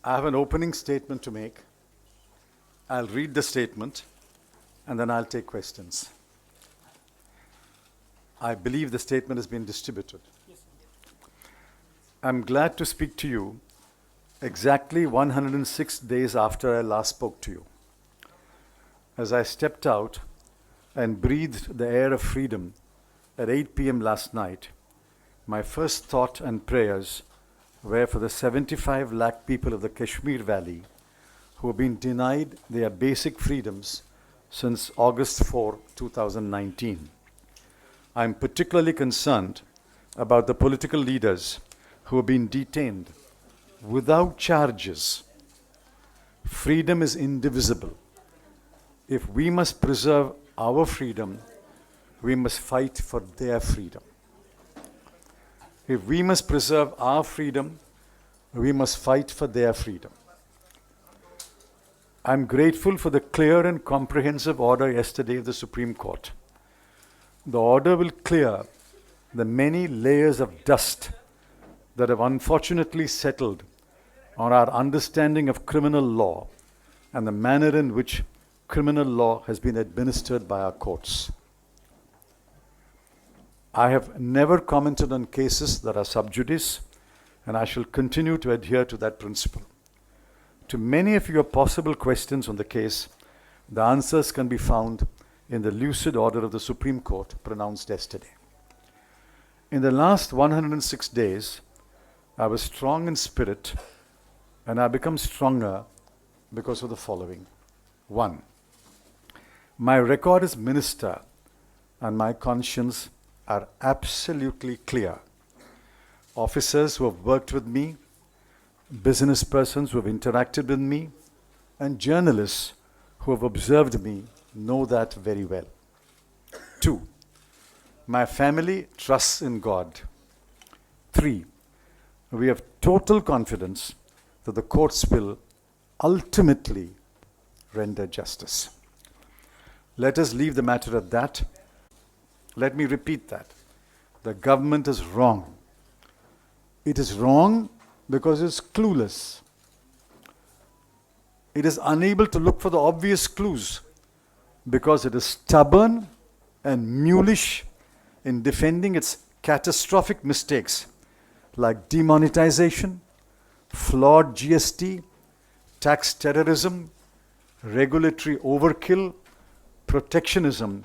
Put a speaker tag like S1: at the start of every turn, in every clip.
S1: I have an opening statement to make. I'll read the statement and then I'll take questions. I believe the statement has been distributed. I'm glad to speak to you exactly 106 days after I last spoke to you. As I stepped out and breathed the air of freedom at 8 p.m. last night, my first thought and prayers were for the 75 lakh people of the Kashmir Valley who have been denied their basic freedoms since August 4, 2019. I'm particularly concerned about the political leaders who have been detained without charges. Freedom is indivisible. If we must preserve our freedom, we must fight for their freedom. If we must preserve our freedom, we must fight for their freedom. I'm grateful for the clear and comprehensive order yesterday of the Supreme Court. The order will clear the many layers of dust that have unfortunately settled on our understanding of criminal law and the manner in which criminal law has been administered by our courts. I have never commented on cases that are sub judice, and I shall continue to adhere to that principle. To many of your possible questions on the case, the answers can be found in the lucid order of the Supreme Court pronounced yesterday. In the last 106 days, I was strong in spirit, and I become stronger because of the following. 1. My record as minister and my conscience are absolutely clear. Officers who have worked with me, business persons who have interacted with me, and journalists who have observed me know that very well. 2. My family trusts in God. 3. We have total confidence that the courts will ultimately render justice. Let us leave the matter at that. Let me repeat that. The government is wrong. It is wrong because it's clueless. It is unable to look for the obvious clues because it is stubborn and mulish in defending its catastrophic mistakes like demonetization, flawed GST, tax terrorism, regulatory overkill, protectionism,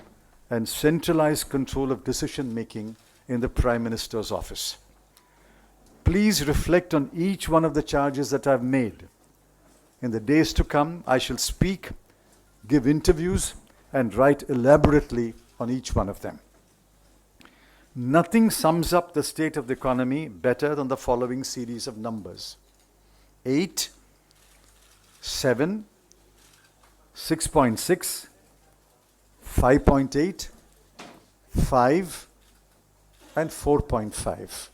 S1: and centralized control of decision-making in the Prime Minister's office. Please reflect on each one of the charges that I've made. In the days to come, I shall speak, give interviews, and write elaborately on each one of them. Nothing sums up the state of the economy better than the following series of numbers. 8, 7, 6.6, 5.8, 5, and 4.5.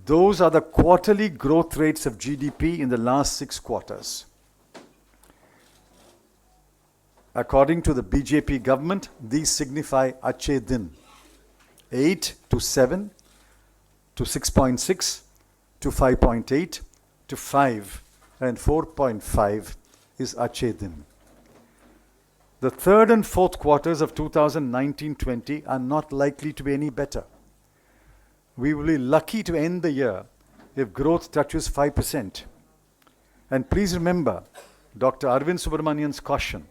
S1: Those are the quarterly growth rates of GDP in the last 6 quarters. According to the BJP government, these signify Ache Din. 8 to 7 to 6.6 to 5.8 to 5 and 4.5 is Ache Din. The third and fourth quarters of 2019-20 are not likely to be any better. We will be lucky to end the year if growth touches 5%. And please remember Dr. Arvind Subramanian's caution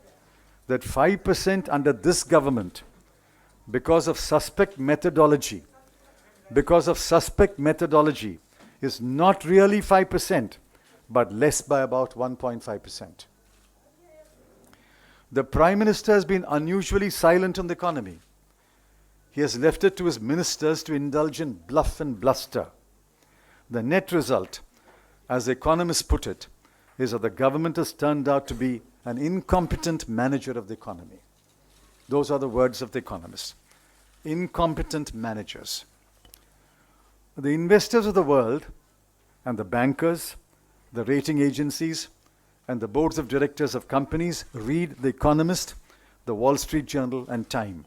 S1: that 5% under this government, because of suspect methodology, is not really 5%, but less by about 1.5%. The Prime Minister has been unusually silent on the economy. He has left it to his ministers to indulge in bluff and bluster. The net result, as economists put it, is that the government has turned out to be an incompetent manager of the economy. Those are the words of the economists. Incompetent managers. The investors of the world and the bankers, the rating agencies, and the boards of directors of companies read The Economist, the Wall Street Journal, and Time.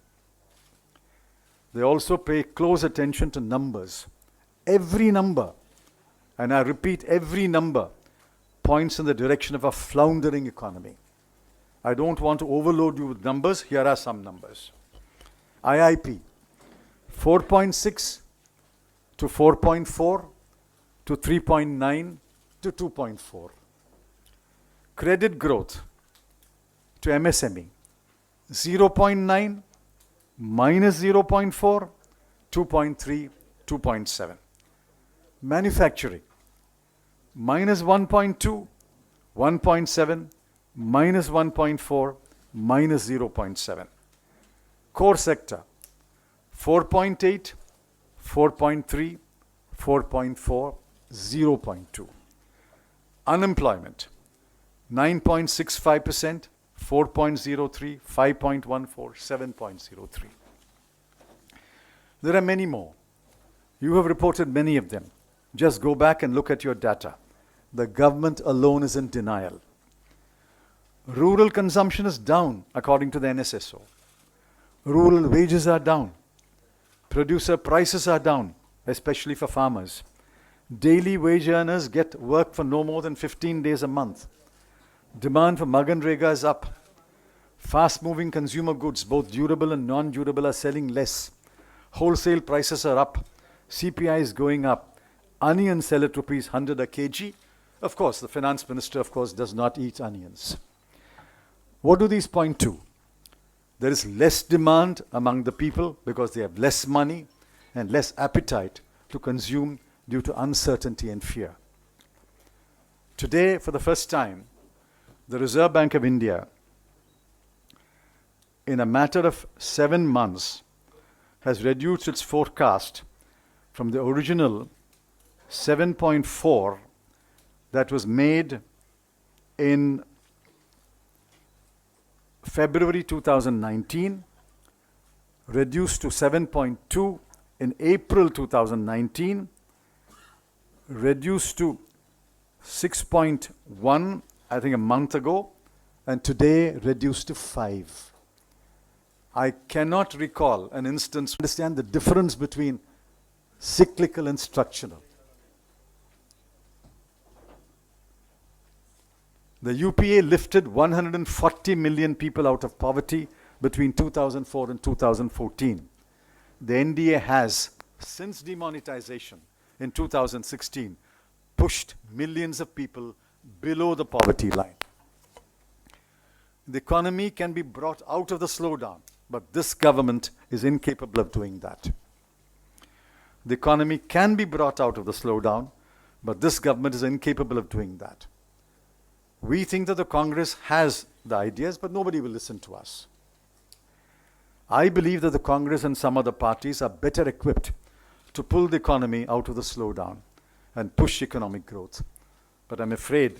S1: They also pay close attention to numbers. Every number and I repeat, every number points in the direction of a floundering economy. I don't want to overload you with numbers. Here are some numbers. IIP, 4.6 to 4.4 to 3.9 to 2.4. Credit growth to MSME, 0.9 minus 0.4, 2.3, 2.7. Manufacturing, minus 1.2, 1.7, minus 1.4, minus 0.7. Core sector, 4.8, 4.3, 4.4, 0.2. Unemployment, 9.65%, 4.03, 5.14, 7.03. There are many more. You have reported many of them. Just go back and look at your data. The government alone is in denial. Rural consumption is down, according to the NSSO. Rural wages are down. Producer prices are down, especially for farmers. Daily wage earners get work for no more than 15 days a month. Demand for Maganrega is up. Fast-moving consumer goods, both durable and non-durable, are selling less. Wholesale prices are up. CPI is going up. Onions sell at rupees 100 a kg. Of course, the finance minister, does not eat onions. What do these point to? There is less demand among the people because they have less money and less appetite to consume due to uncertainty and fear. Today, for the first time, the Reserve Bank of India, in a matter of 7 months, has reduced its forecast from the original 7.4 that was made in February 2019, reduced to 7.2 in April 2019, reduced to 6.1, I think a month ago, and today reduced to 5. I cannot recall an instance. Understand the difference between cyclical and structural. The UPA lifted 140 million people out of poverty between 2004 and 2014. The NDA has, since demonetization in 2016, pushed millions of people below the poverty line. The economy can be brought out of the slowdown, but this government is incapable of doing that. The economy can be brought out of the slowdown, but this government is incapable of doing that. We think that the Congress has the ideas, but nobody will listen to us. I believe that the Congress and some other parties are better equipped to pull the economy out of the slowdown and push economic growth. But I'm afraid,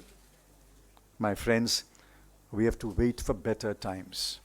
S1: my friends, we have to wait for better times.